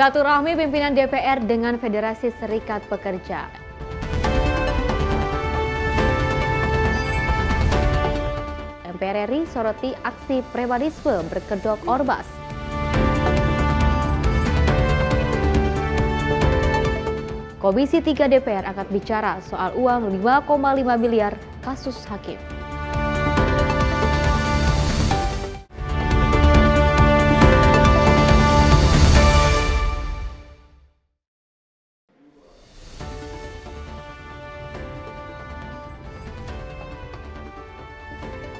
Silaturahmi pimpinan DPR dengan Federasi Serikat Pekerja. MPR RI soroti aksi premanisme berkedok Orbas. Komisi 3 DPR akan bicara soal uang 5,5 miliar kasus hakim.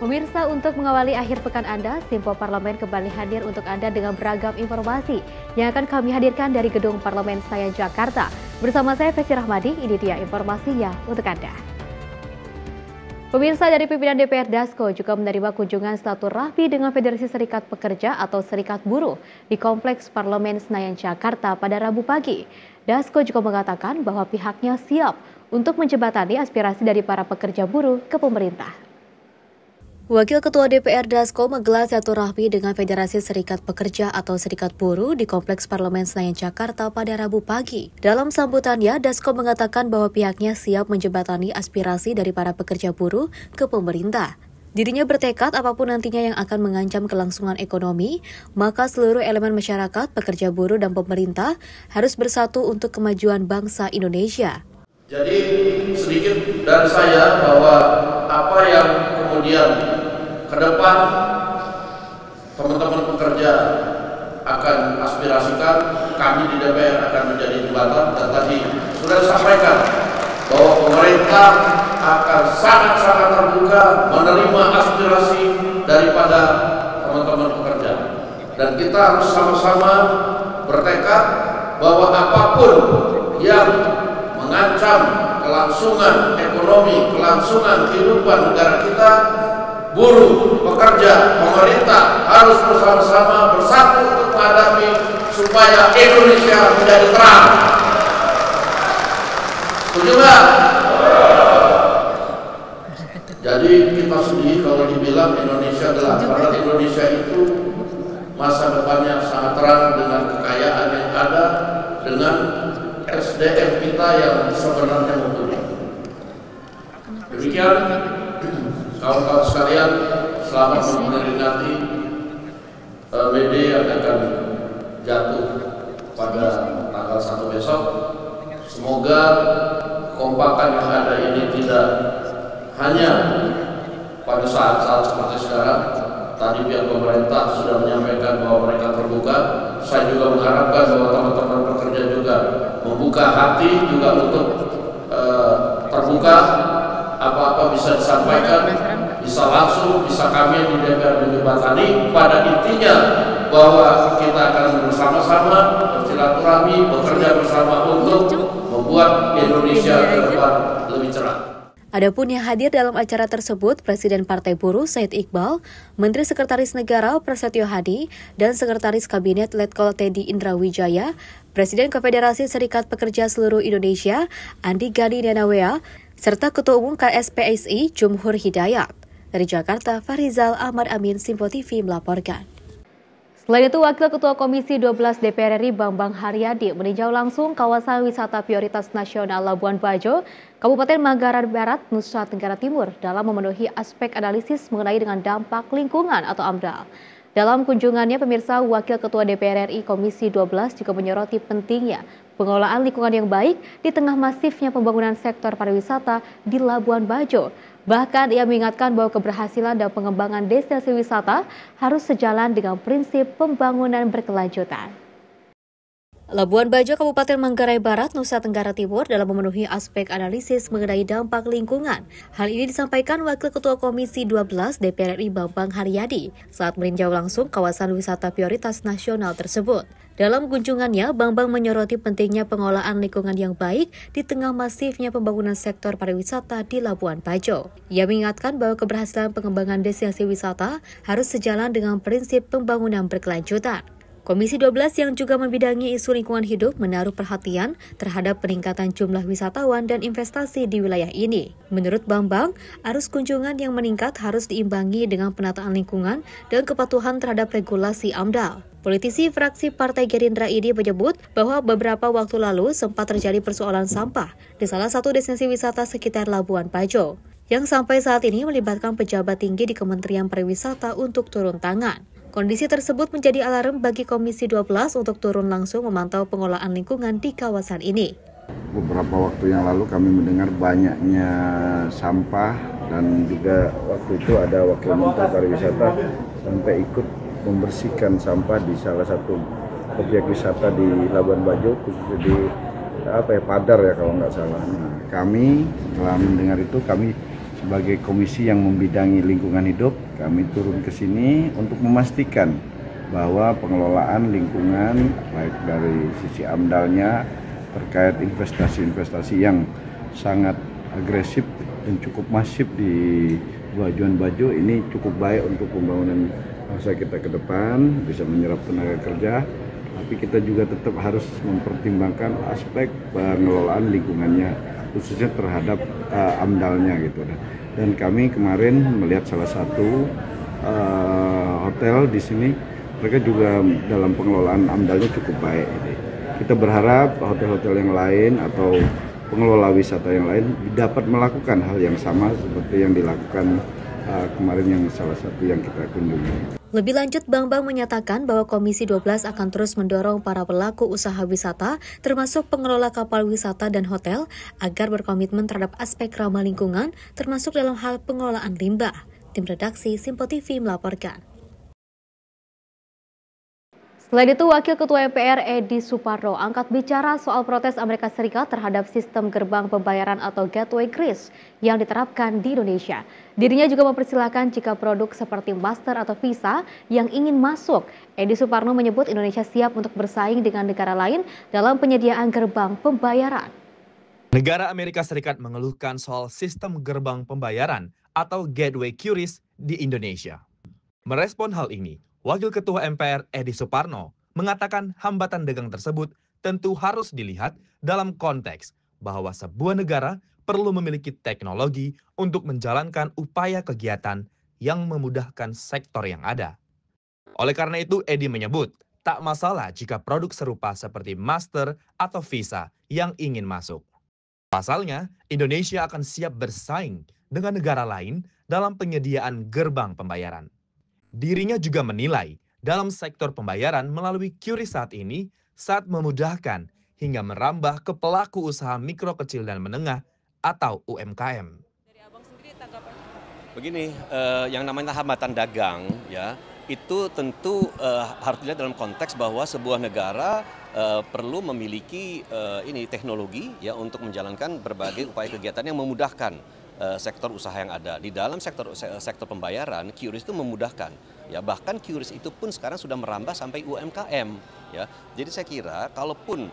Pemirsa, untuk mengawali akhir pekan Anda, Simpo Parlemen kembali hadir untuk Anda dengan beragam informasi yang akan kami hadirkan dari Gedung Parlemen Senayan, Jakarta. Bersama saya, Fesi Rahmadi, ini dia informasinya untuk Anda. Pemirsa, dari pimpinan DPR Dasko juga menerima kunjungan silaturahmi dengan Federasi Serikat Pekerja atau Serikat Buruh di Kompleks Parlemen Senayan, Jakarta pada Rabu pagi. Dasko juga mengatakan bahwa pihaknya siap untuk menjembatani aspirasi dari para pekerja buruh ke pemerintah. Wakil Ketua DPR Dasko menggelar silaturahmi dengan Federasi Serikat Pekerja atau Serikat Buruh di Kompleks Parlemen Senayan, Jakarta pada Rabu pagi. Dalam sambutannya, Dasko mengatakan bahwa pihaknya siap menjembatani aspirasi dari para pekerja buruh ke pemerintah. Dirinya bertekad apapun nantinya yang akan mengancam kelangsungan ekonomi, maka seluruh elemen masyarakat, pekerja buruh dan pemerintah harus bersatu untuk kemajuan bangsa Indonesia. Jadi sedikit dari saya bahwa apa yang kemudian ke depan teman-teman pekerja akan aspirasikan, kami di DPR akan menjadi jembatan, dan tadi sudah disampaikan bahwa pemerintah akan sangat-sangat terbuka menerima aspirasi daripada teman-teman pekerja, dan kita harus sama-sama bertekad bahwa apapun yang mengancam kelangsungan ekonomi, kelangsungan kehidupan negara kita, buruh, pekerja, pemerintah harus bersama-sama bersatu untuk menghadapi supaya Indonesia menjadi terang. Setuju nggak? Jadi kita sedih kalau dibilang Indonesia gelap, padahal Indonesia itu masa depannya sangat terang dengan kekayaan yang ada, dengan SDM kita yang sebenarnya mumpuni. Demikian, kawan-kawan sekalian, selamat memperingati BD yang akan jatuh pada tanggal 1 besok. Semoga kekompakan yang ada ini tidak hanya pada saat-saat seperti sekarang. Tadi pihak pemerintah sudah menyampaikan bahwa mereka terbuka. Saya juga mengharapkan bahwa teman-teman pekerja juga membuka hati juga untuk terbuka, apa-apa bisa disampaikan, bisa langsung, bisa kami di DPR menjembatani. Pada intinya bahwa kita akan bersama-sama bersilaturahmi, bekerja bersama untuk membuat Indonesia ke depan lebih cerah. Adapun yang hadir dalam acara tersebut, Presiden Partai Buruh Said Iqbal, Menteri Sekretaris Negara Prasetyo Hadi, dan Sekretaris Kabinet Letkol Teddy Indrawijaya, Presiden Konfederasi Serikat Pekerja Seluruh Indonesia Andi Gani Nanawea, serta Ketua Umum KSPSI Jumhur Hidayat. Dari Jakarta, Farizal Ahmad Amin, Simpo TV melaporkan. Selain itu, Wakil Ketua Komisi 12 DPR RI Bambang Haryadi meninjau langsung kawasan wisata prioritas nasional Labuan Bajo, Kabupaten Manggarai Barat, Nusa Tenggara Timur dalam memenuhi aspek analisis mengenai dengan dampak lingkungan atau AMDAL. Dalam kunjungannya, pemirsa, Wakil Ketua DPR RI Komisi 12 juga menyoroti pentingnya pengelolaan lingkungan yang baik di tengah masifnya pembangunan sektor pariwisata di Labuan Bajo. Bahkan ia mengingatkan bahwa keberhasilan dan pengembangan destinasi wisata harus sejalan dengan prinsip pembangunan berkelanjutan. Labuan Bajo, Kabupaten Manggarai Barat, Nusa Tenggara Timur dalam memenuhi aspek analisis mengenai dampak lingkungan. Hal ini disampaikan Wakil Ketua Komisi 12 DPR RI Bambang Haryadi saat meninjau langsung kawasan wisata prioritas nasional tersebut. Dalam kunjungannya, Bambang menyoroti pentingnya pengelolaan lingkungan yang baik di tengah masifnya pembangunan sektor pariwisata di Labuan Bajo. Ia mengingatkan bahwa keberhasilan pengembangan destinasi wisata harus sejalan dengan prinsip pembangunan berkelanjutan. Komisi 12 yang juga membidangi isu lingkungan hidup menaruh perhatian terhadap peningkatan jumlah wisatawan dan investasi di wilayah ini. Menurut Bambang, arus kunjungan yang meningkat harus diimbangi dengan penataan lingkungan dan kepatuhan terhadap regulasi AMDAL. Politisi fraksi Partai Gerindra ini menyebut bahwa beberapa waktu lalu sempat terjadi persoalan sampah di salah satu destinasi wisata sekitar Labuan Bajo, yang sampai saat ini melibatkan pejabat tinggi di Kementerian Pariwisata untuk turun tangan. Kondisi tersebut menjadi alarm bagi Komisi 12 untuk turun langsung memantau pengelolaan lingkungan di kawasan ini. Beberapa waktu yang lalu kami mendengar banyaknya sampah dan juga waktu itu ada Wakil Menteri Pariwisata sampai ikut membersihkan sampah di salah satu objek wisata di Labuan Bajo, khususnya di Padar ya kalau nggak salah. Nah, kami setelah mendengar itu, kami sebagai komisi yang membidangi lingkungan hidup, kami turun ke sini untuk memastikan bahwa pengelolaan lingkungan baik dari sisi AMDAL-nya terkait investasi-investasi yang sangat agresif dan cukup masif di Labuan Bajo ini cukup baik untuk pembangunan bangsa kita ke depan, bisa menyerap tenaga kerja, tapi kita juga tetap harus mempertimbangkan aspek pengelolaan lingkungannya, khususnya terhadap AMDAL-nya gitu. Dan kami kemarin melihat salah satu hotel di sini, mereka juga dalam pengelolaan AMDAL-nya cukup baik. Kita berharap hotel-hotel yang lain atau pengelola wisata yang lain dapat melakukan hal yang sama seperti yang dilakukan kemarin yang salah satu yang kita kunjungi. Lebih lanjut, Bambang menyatakan bahwa Komisi 12 akan terus mendorong para pelaku usaha wisata, termasuk pengelola kapal wisata dan hotel, agar berkomitmen terhadap aspek ramah lingkungan, termasuk dalam hal pengelolaan limbah. Tim redaksi Simpo TV melaporkan. Selain itu, Wakil Ketua MPR Edi Suparno angkat bicara soal protes Amerika Serikat terhadap sistem gerbang pembayaran atau gateway kris yang diterapkan di Indonesia. Dirinya juga mempersilahkan jika produk seperti Master atau Visa yang ingin masuk. Edi Suparno menyebut Indonesia siap untuk bersaing dengan negara lain dalam penyediaan gerbang pembayaran. Negara Amerika Serikat mengeluhkan soal sistem gerbang pembayaran atau gateway QRIS di Indonesia. Merespon hal ini, Wakil Ketua MPR Edi Suparno mengatakan hambatan dagang tersebut tentu harus dilihat dalam konteks bahwa sebuah negara perlu memiliki teknologi untuk menjalankan upaya kegiatan yang memudahkan sektor yang ada. Oleh karena itu, Edi menyebut tak masalah jika produk serupa seperti Master atau Visa yang ingin masuk. Pasalnya, Indonesia akan siap bersaing dengan negara lain dalam penyediaan gerbang pembayaran. Dirinya juga menilai dalam sektor pembayaran melalui QRIS saat memudahkan hingga merambah ke pelaku usaha mikro kecil dan menengah atau UMKM. Begini, yang namanya hambatan dagang ya, itu tentu harus dilihat dalam konteks bahwa sebuah negara perlu memiliki teknologi ya untuk menjalankan berbagai upaya kegiatan yang memudahkan sektor usaha yang ada. Di dalam sektor pembayaran, QRIS itu memudahkan. Ya, bahkan QRIS itu pun sekarang sudah merambah sampai UMKM. Ya, jadi saya kira kalaupun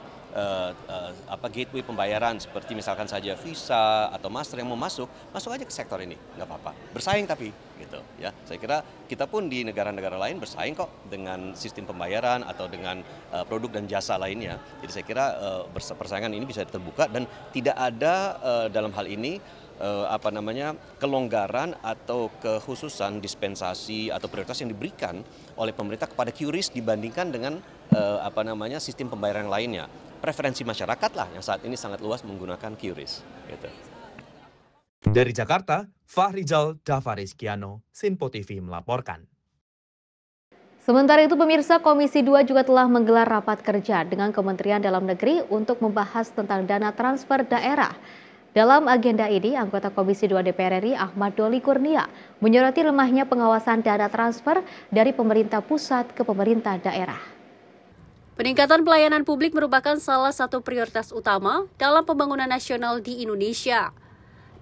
gateway pembayaran seperti misalkan saja Visa atau Master yang mau masuk aja ke sektor ini, nggak apa-apa. Bersaing tapi, gitu. Ya, saya kira kita pun di negara-negara lain bersaing kok dengan sistem pembayaran atau dengan produk dan jasa lainnya. Jadi saya kira persaingan ini bisa terbuka dan tidak ada dalam hal ini kelonggaran atau kekhususan dispensasi atau prioritas yang diberikan oleh pemerintah kepada QRIS dibandingkan dengan sistem pembayaran yang lainnya. Preferensi masyarakat lah yang saat ini sangat luas menggunakan QRIS. Gitu. Dari Jakarta, Fahrizal Davarizkiano, Simpo TV melaporkan. Sementara itu, pemirsa, Komisi 2 juga telah menggelar rapat kerja dengan Kementerian Dalam Negeri untuk membahas tentang dana transfer daerah. Dalam agenda ini, anggota Komisi 2 DPR RI Ahmad Doli Kurnia menyoroti lemahnya pengawasan dana transfer dari pemerintah pusat ke pemerintah daerah. Peningkatan pelayanan publik merupakan salah satu prioritas utama dalam pembangunan nasional di Indonesia.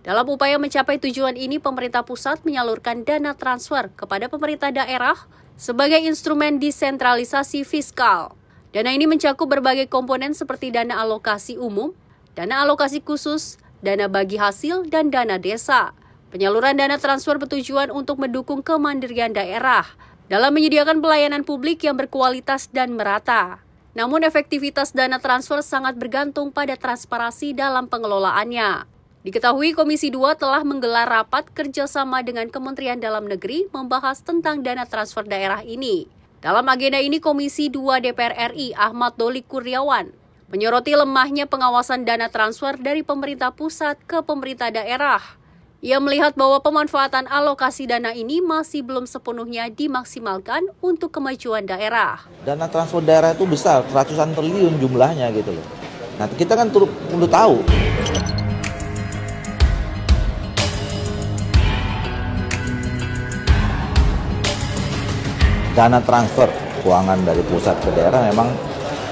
Dalam upaya mencapai tujuan ini, pemerintah pusat menyalurkan dana transfer kepada pemerintah daerah sebagai instrumen desentralisasi fiskal. Dana ini mencakup berbagai komponen seperti dana alokasi umum, dana alokasi khusus, dana bagi hasil, dan dana desa. Penyaluran dana transfer bertujuan untuk mendukung kemandirian daerah dalam menyediakan pelayanan publik yang berkualitas dan merata. Namun efektivitas dana transfer sangat bergantung pada transparansi dalam pengelolaannya. Diketahui Komisi 2 telah menggelar rapat kerjasama dengan Kementerian Dalam Negeri membahas tentang dana transfer daerah ini. Dalam agenda ini, Komisi 2 DPR RI Ahmad Doli Kurniawan menyoroti lemahnya pengawasan dana transfer dari pemerintah pusat ke pemerintah daerah. Ia melihat bahwa pemanfaatan alokasi dana ini masih belum sepenuhnya dimaksimalkan untuk kemajuan daerah. Dana transfer daerah itu besar, ratusan triliun jumlahnya gitu loh. Nah, kita kan perlu tahu. Dana transfer keuangan dari pusat ke daerah memang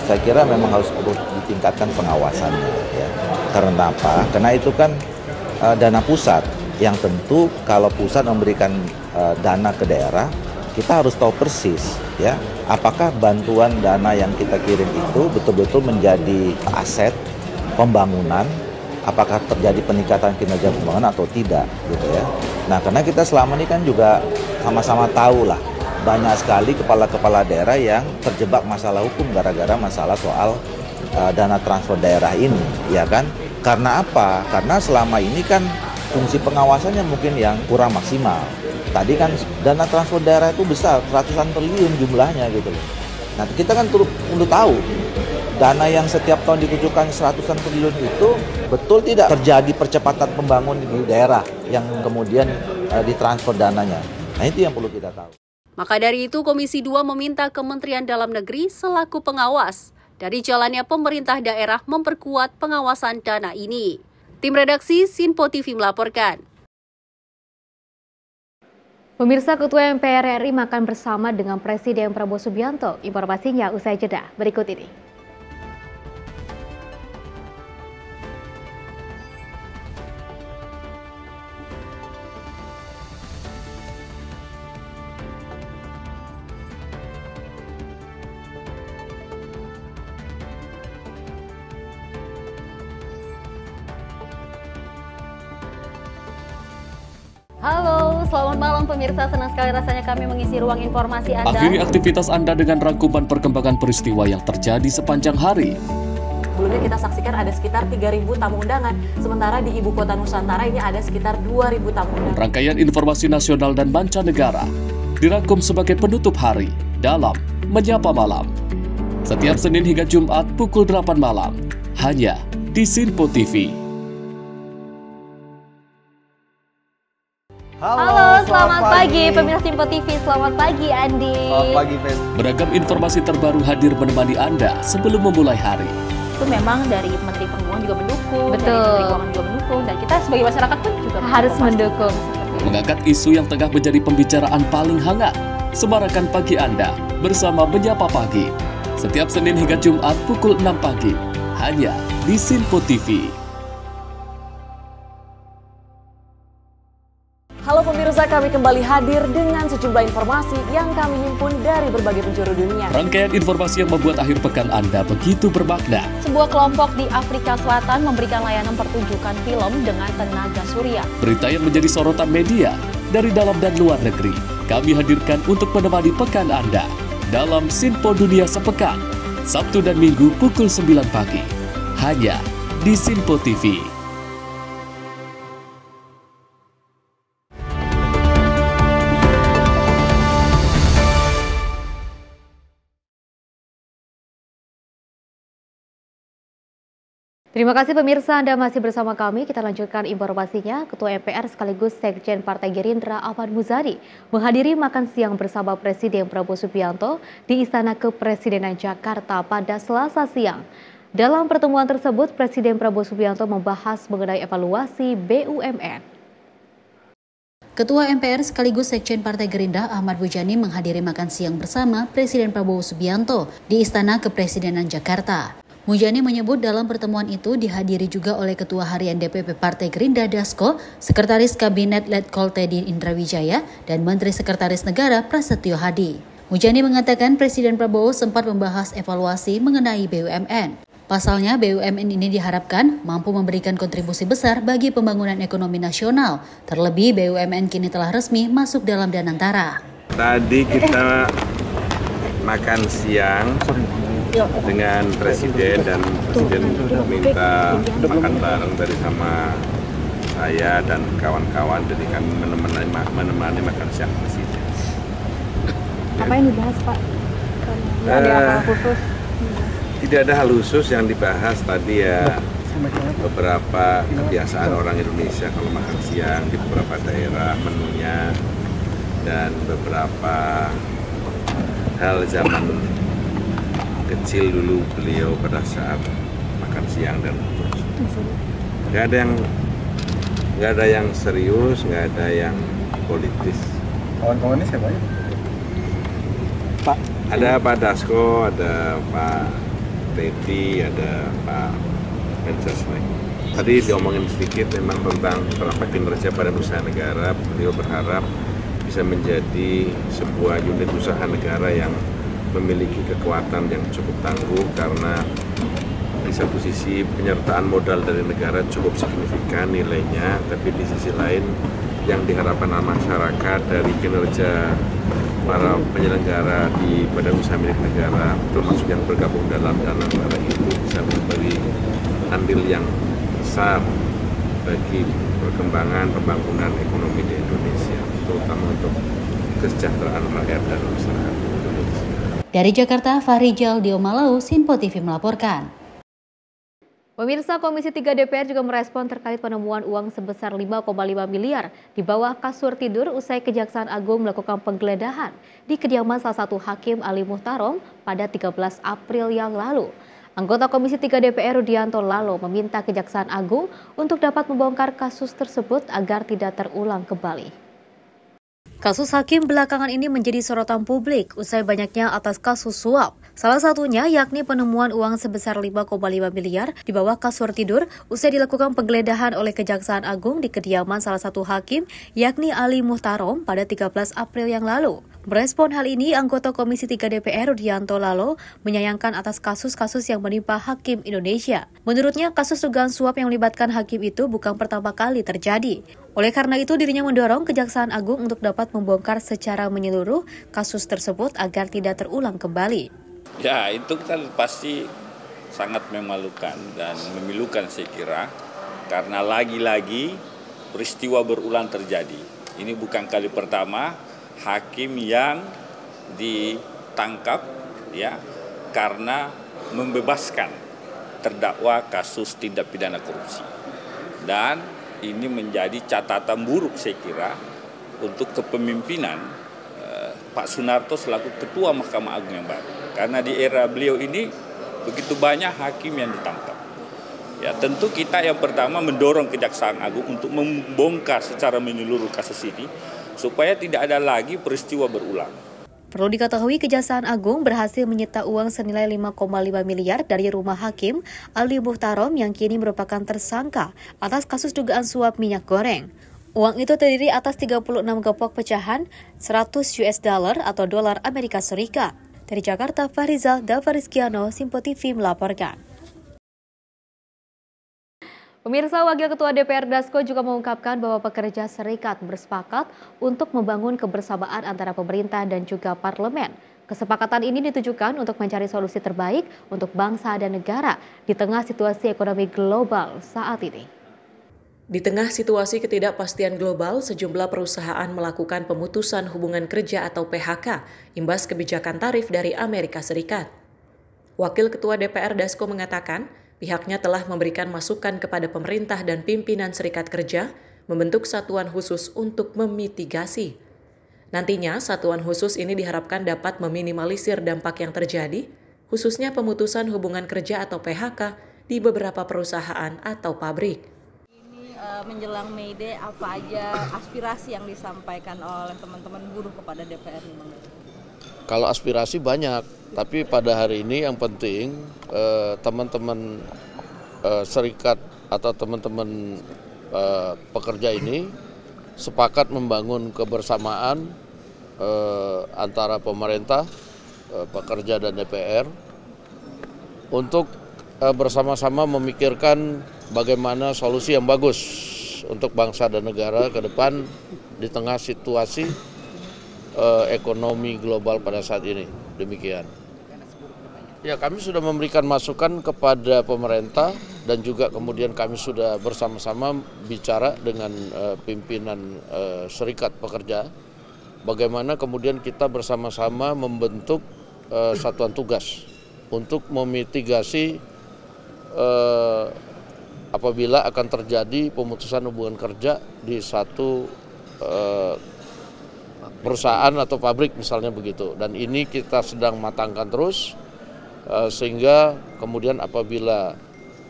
saya kira memang harus perlu ditingkatkan pengawasannya ya. Karena apa? Karena itu kan dana pusat yang tentu kalau pusat memberikan dana ke daerah, kita harus tahu persis ya, apakah bantuan dana yang kita kirim itu betul-betul menjadi aset pembangunan, apakah terjadi peningkatan kinerja pembangunan atau tidak gitu ya. Nah, karena kita selama ini kan juga sama-sama tahu lah, banyak sekali kepala-kepala daerah yang terjebak masalah hukum gara-gara masalah soal dana transfer daerah ini, ya kan? Karena apa? Karena selama ini kan fungsi pengawasannya mungkin yang kurang maksimal. Tadi kan dana transfer daerah itu besar, ratusan triliun jumlahnya gitu loh. Nah, kita kan perlu tahu, dana yang setiap tahun ditujukan ratusan triliun itu betul tidak terjadi percepatan pembangunan di daerah yang kemudian ditransfer dananya. Nah, itu yang perlu kita tahu. Maka dari itu, Komisi 2 meminta Kementerian Dalam Negeri selaku pengawas dari jalannya pemerintah daerah memperkuat pengawasan dana ini. Tim redaksi Sinpo TV melaporkan. Pemirsa, Ketua MPR RI makan bersama dengan Presiden Prabowo Subianto. Informasinya usai jeda berikut ini. Halo, selamat malam pemirsa. Senang sekali rasanya kami mengisi ruang informasi Anda. Akhiri aktivitas Anda dengan rangkuman perkembangan peristiwa yang terjadi sepanjang hari. Sebelumnya kita saksikan ada sekitar 3.000 tamu undangan. Sementara di Ibu Kota Nusantara ini ada sekitar 2.000 tamu undangan. Rangkaian informasi nasional dan mancanegara dirangkum sebagai penutup hari dalam Menyapa Malam. Setiap Senin hingga Jumat pukul 8 malam. Hanya di Sinpo TV. Halo, selamat pagi pemirsa Sinpo TV. Selamat pagi Andi. Selamat pagi, Fen. Beragam informasi terbaru hadir menemani Anda sebelum memulai hari. Itu memang dari Menteri Perhubungan juga mendukung, Betul. dari Menteri Keuangan juga mendukung, dan kita sebagai masyarakat pun juga Harus mendukung. Mengangkat isu yang tengah menjadi pembicaraan paling hangat. Semarakan pagi Anda bersama Menyapa Pagi. Setiap Senin hingga Jumat pukul 6 pagi. Hanya di Sinpo TV. Halo pemirsa, kami kembali hadir dengan sejumlah informasi yang kami himpun dari berbagai penjuru dunia. Rangkaian informasi yang membuat akhir pekan Anda begitu bermakna. Sebuah kelompok di Afrika Selatan memberikan layanan pertunjukan film dengan tenaga surya. Berita yang menjadi sorotan media dari dalam dan luar negeri. Kami hadirkan untuk menemani pekan Anda dalam Sinpo Dunia Sepekan, Sabtu dan Minggu pukul 9 pagi. Hanya di Sinpo TV. Terima kasih pemirsa, Anda masih bersama kami. Kita lanjutkan informasinya. Ketua MPR sekaligus Sekjen Partai Gerindra Ahmad Muzani menghadiri makan siang bersama Presiden Prabowo Subianto di Istana Kepresidenan Jakarta pada Selasa siang. Dalam pertemuan tersebut, Presiden Prabowo Subianto membahas mengenai evaluasi BUMN. Ketua MPR sekaligus Sekjen Partai Gerindra Ahmad Muzani menghadiri makan siang bersama Presiden Prabowo Subianto di Istana Kepresidenan Jakarta. Muzani menyebut dalam pertemuan itu dihadiri juga oleh Ketua Harian DPP Partai Gerindra Dasko, Sekretaris Kabinet Letkol Teddy Indrawijaya, dan Menteri Sekretaris Negara Prasetyo Hadi. Muzani mengatakan Presiden Prabowo sempat membahas evaluasi mengenai BUMN. Pasalnya BUMN ini diharapkan mampu memberikan kontribusi besar bagi pembangunan ekonomi nasional. Terlebih BUMN kini telah resmi masuk dalam Danantara. Tadi kita makan siang dengan Presiden dan Presiden minta makan bareng dari sama saya dan kawan-kawan, jadi kami menemani makan siang Presiden. Apa yang dibahas, Pak? Ada hal khusus? Tidak ada hal khusus yang dibahas tadi ya. Beberapa kebiasaan orang Indonesia kalau makan siang di beberapa daerah menunya, dan beberapa hal zaman kecil dulu beliau pada saat makan siang dan nggak ada yang serius, nggak ada yang politis. Kawan-kawannya siapa ya? Pak. Ada Pak Dasko, ada Pak Teddy, ada Pak Mensesnek. Tadi diomongin sedikit memang tentang penerapan kinerja Badan Usaha Negara. Beliau berharap bisa menjadi sebuah unit usaha negara yang memiliki kekuatan yang cukup tangguh, karena di satu sisi penyertaan modal dari negara cukup signifikan nilainya, tapi di sisi lain yang diharapkan masyarakat dari kinerja para penyelenggara di badan usaha milik negara, termasuk yang bergabung dalam dana negara itu, bisa memberi andil yang besar bagi perkembangan pembangunan ekonomi di Indonesia, terutama untuk kesejahteraan rakyat dan masyarakat Indonesia. Dari Jakarta, Fahrijal Diomalau, Sinpo TV melaporkan. Pemirsa, Komisi 3 DPR juga merespon terkait penemuan uang sebesar 5,5 miliar di bawah kasur tidur usai Kejaksaan Agung melakukan penggeledahan di kediaman salah satu hakim Ali Muhtarom pada 13 April yang lalu. Anggota Komisi 3 DPR Rudianto Lalo meminta Kejaksaan Agung untuk dapat membongkar kasus tersebut agar tidak terulang kembali. Kasus hakim belakangan ini menjadi sorotan publik usai banyaknya atas kasus suap. Salah satunya yakni penemuan uang sebesar 5,5 miliar di bawah kasur tidur usai dilakukan penggeledahan oleh Kejaksaan Agung di kediaman salah satu hakim yakni Ali Muhtarom pada 13 April yang lalu. Merespon hal ini, anggota Komisi 3 DPR Rudianto Lalo menyayangkan atas kasus-kasus yang menimpa hakim Indonesia. Menurutnya, kasus dugaan suap yang melibatkan hakim itu bukan pertama kali terjadi. Oleh karena itu, dirinya mendorong Kejaksaan Agung untuk dapat membongkar secara menyeluruh kasus tersebut agar tidak terulang kembali. Ya, itu kan pasti sangat memalukan dan memilukan saya kira, karena lagi-lagi peristiwa berulang terjadi. Ini bukan kali pertama hakim yang ditangkap ya karena membebaskan terdakwa kasus tindak pidana korupsi. Dan ini menjadi catatan buruk saya kira untuk kepemimpinan Pak Sunarto selaku Ketua Mahkamah Agung yang baru. Karena di era beliau ini begitu banyak hakim yang ditangkap. Ya, tentu kita yang pertama mendorong Kejaksaan Agung untuk membongkar secara menyeluruh kasus ini supaya tidak ada lagi peristiwa berulang. Perlu diketahui Kejaksaan Agung berhasil menyita uang senilai 5,5 miliar dari rumah hakim Ali Muhtarom yang kini merupakan tersangka atas kasus dugaan suap minyak goreng. Uang itu terdiri atas 36 gepok pecahan $100 atau dolar Amerika Serikat. Dari Jakarta, Fahrizal Davarizkiano, Simpo TV melaporkan. Pemirsa, Wakil Ketua DPR Dasko juga mengungkapkan bahwa pekerja serikat bersepakat untuk membangun kebersamaan antara pemerintah dan juga parlemen. Kesepakatan ini ditujukan untuk mencari solusi terbaik untuk bangsa dan negara di tengah situasi ekonomi global saat ini. Di tengah situasi ketidakpastian global, sejumlah perusahaan melakukan pemutusan hubungan kerja atau PHK imbas kebijakan tarif dari Amerika Serikat. Wakil Ketua DPR Dasko mengatakan, pihaknya telah memberikan masukan kepada pemerintah dan pimpinan Serikat Kerja membentuk satuan khusus untuk memitigasi. Nantinya, satuan khusus ini diharapkan dapat meminimalisir dampak yang terjadi, khususnya pemutusan hubungan kerja atau PHK di beberapa perusahaan atau pabrik. Menjelang May Day, apa aja aspirasi yang disampaikan oleh teman-teman buruh kepada DPR? Kalau aspirasi banyak, tapi pada hari ini yang penting teman-teman serikat atau teman-teman pekerja ini sepakat membangun kebersamaan antara pemerintah, pekerja dan DPR untuk bersama-sama memikirkan bagaimana solusi yang bagus untuk bangsa dan negara ke depan di tengah situasi ekonomi global pada saat ini. Demikian. Ya, kami sudah memberikan masukan kepada pemerintah dan juga kemudian kami sudah bersama-sama bicara dengan pimpinan serikat pekerja bagaimana kemudian kita bersama-sama membentuk satuan tugas untuk memitigasi apabila akan terjadi pemutusan hubungan kerja di satu perusahaan atau pabrik misalnya begitu. Dan ini kita sedang matangkan terus sehingga kemudian apabila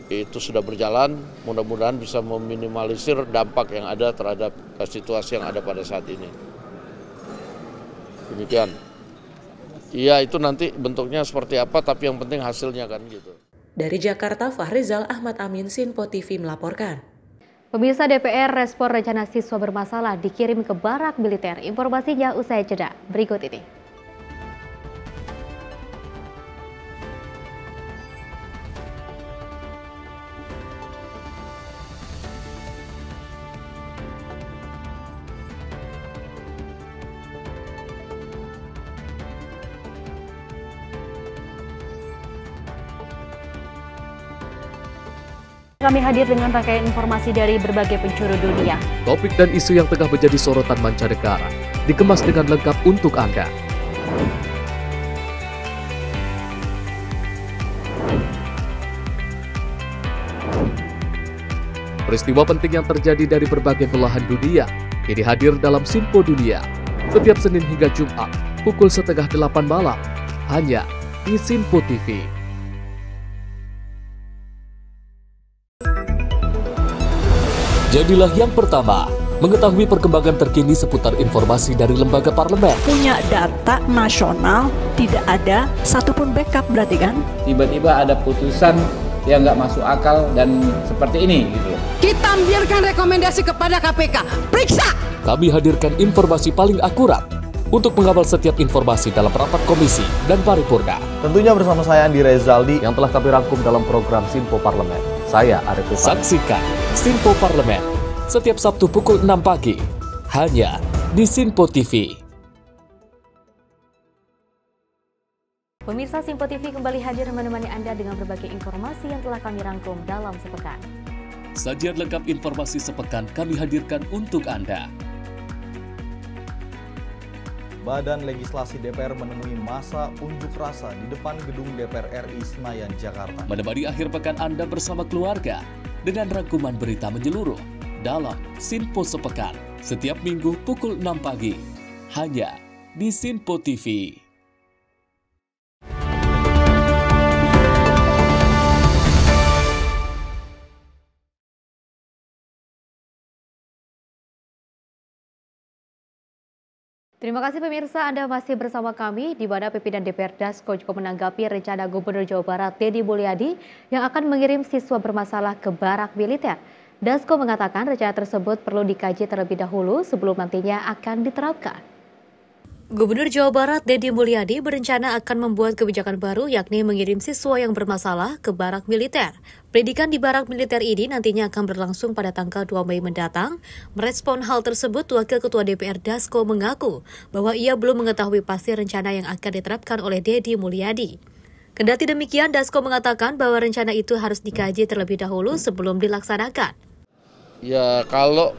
itu sudah berjalan, mudah-mudahan bisa meminimalisir dampak yang ada terhadap situasi yang ada pada saat ini. Demikian. Iya, itu nanti bentuknya seperti apa, tapi yang penting hasilnya kan gitu. Dari Jakarta, Fahrizal Ahmad Amin, Sinpo TV melaporkan. Pemirsa, DPR respon rencana siswa bermasalah dikirim ke barak militer. Informasinya usai jeda. Berikut ini. Kami hadir dengan rangkaian informasi dari berbagai penjuru dunia. Topik dan isu yang tengah menjadi sorotan mancanegara dikemas dengan lengkap untuk Anda. Peristiwa penting yang terjadi dari berbagai belahan dunia kini hadir dalam Sinpo Dunia setiap Senin hingga Jumat pukul 7:30 malam hanya di Sinpo TV. Jadilah yang pertama mengetahui perkembangan terkini seputar informasi dari lembaga parlemen. Punya data nasional, tidak ada satupun backup berarti kan? Tiba-tiba ada putusan yang nggak masuk akal dan seperti ini gitu loh. Kita biarkan rekomendasi kepada KPK, periksa! Kami hadirkan informasi paling akurat untuk mengawal setiap informasi dalam rapat komisi dan paripurna. Tentunya bersama saya Andi Rezaldi yang telah kami rangkum dalam program Sinpo Parlemen. Saya Arif Rifani. Saksikan Sinpo Parlemen setiap Sabtu pukul 6 pagi hanya di Sinpo TV. Pemirsa, Sinpo TV kembali hadir menemani Anda dengan berbagai informasi yang telah kami rangkum dalam sepekan. Sajian lengkap informasi sepekan kami hadirkan untuk Anda. Badan Legislasi DPR menemui masa unjuk rasa di depan gedung DPR RI Senayan, Jakarta. Menemani akhir pekan Anda bersama keluarga dengan rangkuman berita menyeluruh dalam Sinpo Sepekan setiap minggu pukul 6 pagi hanya di Sinpo TV. Terima kasih pemirsa, Anda masih bersama kami di mana pimpinan DPR Dasko juga menanggapi rencana Gubernur Jawa Barat Deddy Mulyadi yang akan mengirim siswa bermasalah ke barak militer. Dasko mengatakan rencana tersebut perlu dikaji terlebih dahulu sebelum nantinya akan diterapkan. Gubernur Jawa Barat Deddy Mulyadi berencana akan membuat kebijakan baru yakni mengirim siswa yang bermasalah ke barak militer. Pendidikan di barak militer ini nantinya akan berlangsung pada tanggal 2 Mei mendatang. Merespon hal tersebut, Wakil Ketua DPR Dasko mengaku bahwa ia belum mengetahui pasti rencana yang akan diterapkan oleh Deddy Mulyadi. Kendati demikian, Dasko mengatakan bahwa rencana itu harus dikaji terlebih dahulu sebelum dilaksanakan. Ya kalau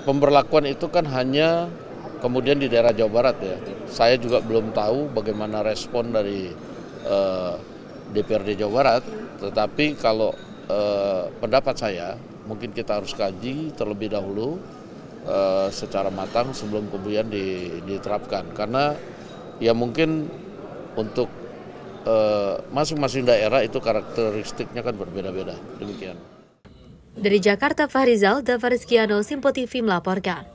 pemberlakuan itu kan hanya kemudian di daerah Jawa Barat ya. Saya juga belum tahu bagaimana respon dari DPRD Jawa Barat, tetapi kalau pendapat saya mungkin kita harus kaji terlebih dahulu secara matang sebelum kemudian diterapkan. Karena ya mungkin untuk masing-masing daerah itu karakteristiknya kan berbeda-beda. Demikian. Dari Jakarta, Fahrizal Dafarizkiano, Sinpo TV melaporkan.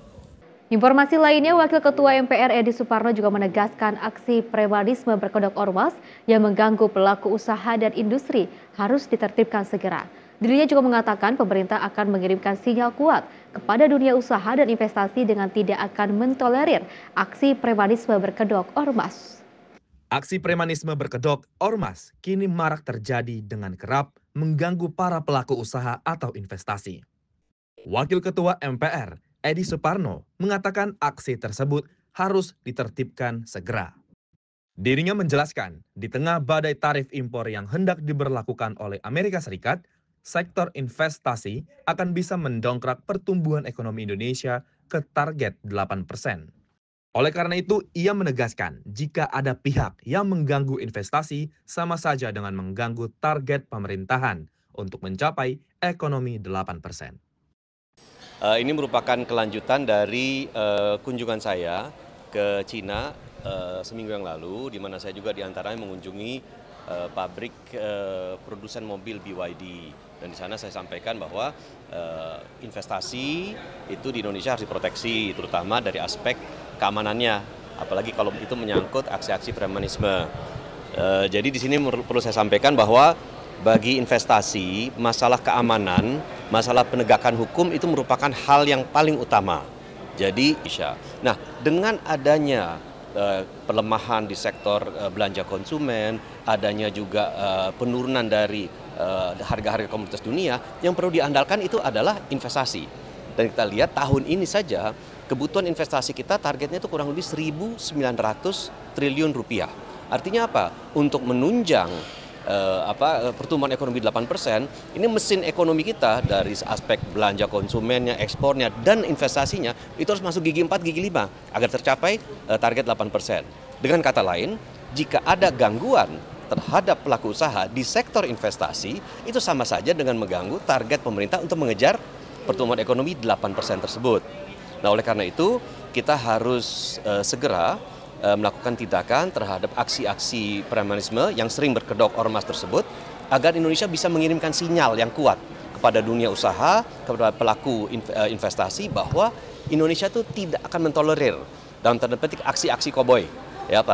Informasi lainnya, Wakil Ketua MPR Edi Suparno juga menegaskan aksi premanisme berkedok ormas yang mengganggu pelaku usaha dan industri harus ditertibkan segera. Dirinya juga mengatakan pemerintah akan mengirimkan sinyal kuat kepada dunia usaha dan investasi dengan tidak akan mentolerir aksi premanisme berkedok ormas. Aksi premanisme berkedok ormas kini marak terjadi dengan kerap mengganggu para pelaku usaha atau investasi. Wakil Ketua MPR Edi Suparno mengatakan aksi tersebut harus ditertibkan segera. Dirinya menjelaskan, di tengah badai tarif impor yang hendak diberlakukan oleh Amerika Serikat, sektor investasi akan bisa mendongkrak pertumbuhan ekonomi Indonesia ke target 8%. Oleh karena itu, ia menegaskan jika ada pihak yang mengganggu investasi sama saja dengan mengganggu target pemerintahan untuk mencapai ekonomi 8%. Ini merupakan kelanjutan dari kunjungan saya ke Cina seminggu yang lalu, di mana saya juga diantaranya mengunjungi pabrik produsen mobil BYD. Dan di sana saya sampaikan bahwa investasi itu di Indonesia harus diproteksi, terutama dari aspek keamanannya, apalagi kalau itu menyangkut aksi-aksi premanisme. Jadi di sini perlu saya sampaikan bahwa bagi investasi, masalah keamanan, masalah penegakan hukum itu merupakan hal yang paling utama. Jadi, nah dengan adanya pelemahan di sektor belanja konsumen, adanya juga penurunan dari harga-harga komoditas dunia, yang perlu diandalkan itu adalah investasi. Dan kita lihat tahun ini saja kebutuhan investasi kita targetnya itu kurang lebih 1.900 triliun rupiah. Artinya apa? Untuk menunjang pertumbuhan ekonomi 8%, ini mesin ekonomi kita dari aspek belanja konsumennya, ekspornya, dan investasinya itu harus masuk gigi 4, gigi 5 agar tercapai target 8%. Dengan kata lain, jika ada gangguan terhadap pelaku usaha di sektor investasi, itu sama saja dengan mengganggu target pemerintah untuk mengejar pertumbuhan ekonomi 8% tersebut. Nah, oleh karena itu, kita harus segera melakukan tindakan terhadap aksi-aksi premanisme yang sering berkedok ormas tersebut agar Indonesia bisa mengirimkan sinyal yang kuat kepada dunia usaha, kepada pelaku investasi bahwa Indonesia itu tidak akan mentolerir dalam tanda petik aksi-aksi koboi ya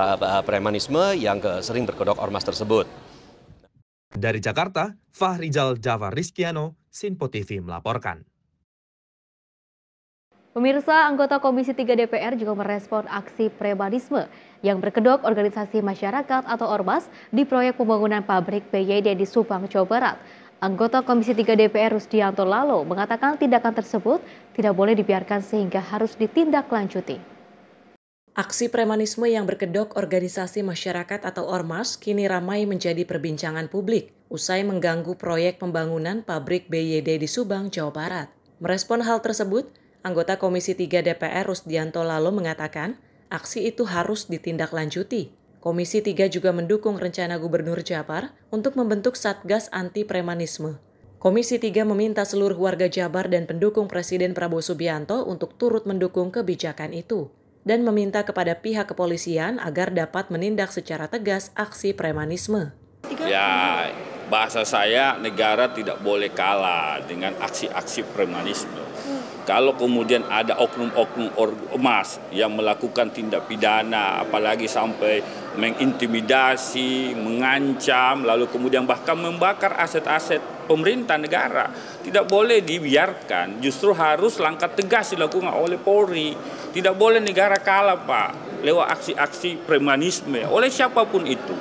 premanisme yang sering berkedok ormas tersebut. Dari Jakarta, Fahrizal Jafar Rizkiano, Sinpo TV melaporkan. Pemirsa, anggota Komisi 3 DPR juga merespon aksi premanisme yang berkedok organisasi masyarakat atau ormas di proyek pembangunan pabrik BYD di Subang, Jawa Barat. Anggota Komisi 3 DPR Rusdianto Lalo mengatakan tindakan tersebut tidak boleh dibiarkan sehingga harus ditindaklanjuti. Aksi premanisme yang berkedok organisasi masyarakat atau ormas kini ramai menjadi perbincangan publik usai mengganggu proyek pembangunan pabrik BYD di Subang, Jawa Barat. Merespon hal tersebut, anggota Komisi 3 DPR Rusdianto Lalo mengatakan aksi itu harus ditindaklanjuti. Komisi 3 juga mendukung rencana Gubernur Jabar untuk membentuk Satgas Anti Premanisme. Komisi 3 meminta seluruh warga Jabar dan pendukung Presiden Prabowo Subianto untuk turut mendukung kebijakan itu dan meminta kepada pihak kepolisian agar dapat menindak secara tegas aksi premanisme. Ya, bahasa saya negara tidak boleh kalah dengan aksi-aksi premanisme. Kalau kemudian ada oknum-oknum ormas yang melakukan tindak pidana, apalagi sampai mengintimidasi, mengancam, lalu kemudian bahkan membakar aset-aset pemerintah negara, tidak boleh dibiarkan. Justru harus langkah tegas dilakukan oleh Polri. Tidak boleh negara kalah, Pak, lewat aksi-aksi premanisme oleh siapapun itu.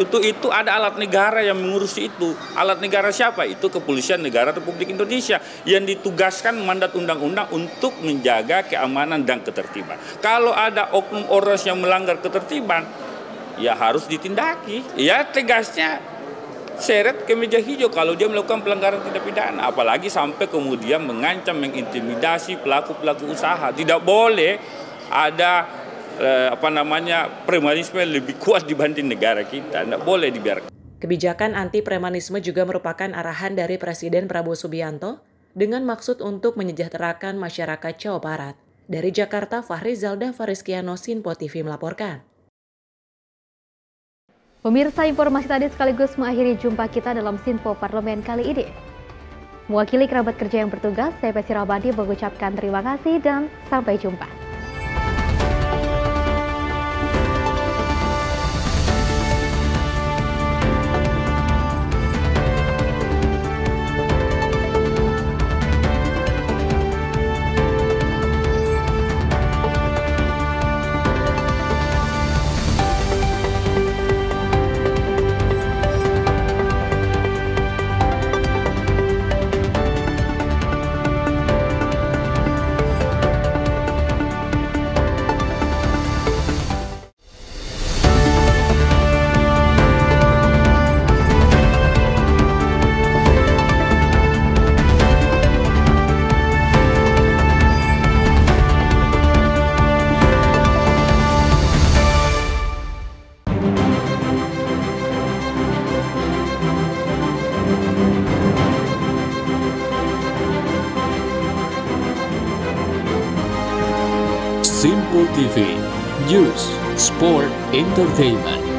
Itu ada alat negara yang mengurusi itu. Alat negara siapa? Itu Kepolisian Negara Republik Indonesia yang ditugaskan mandat undang-undang untuk menjaga keamanan dan ketertiban. Kalau ada oknum ormas yang melanggar ketertiban, ya harus ditindaki. Ya tegasnya seret ke meja hijau kalau dia melakukan pelanggaran tindak pidana. Apalagi sampai kemudian mengancam, mengintimidasi pelaku-pelaku usaha. Tidak boleh ada premanisme lebih kuat dibanding negara kita. Tidak boleh dibiarkan. Kebijakan anti premanisme juga merupakan arahan dari Presiden Prabowo Subianto dengan maksud untuk menyejahterakan masyarakat Jawa Barat. Dari Jakarta, Fahrizal Jafar Rizkiano, Sinpo TV melaporkan. Pemirsa, informasi tadi sekaligus mengakhiri jumpa kita dalam Sinpo Parlemen kali ini. Mewakili kerabat kerja yang bertugas, saya Pesi Rabadi mengucapkan terima kasih dan sampai jumpa. Simpo TV, News, Sport, Entertainment.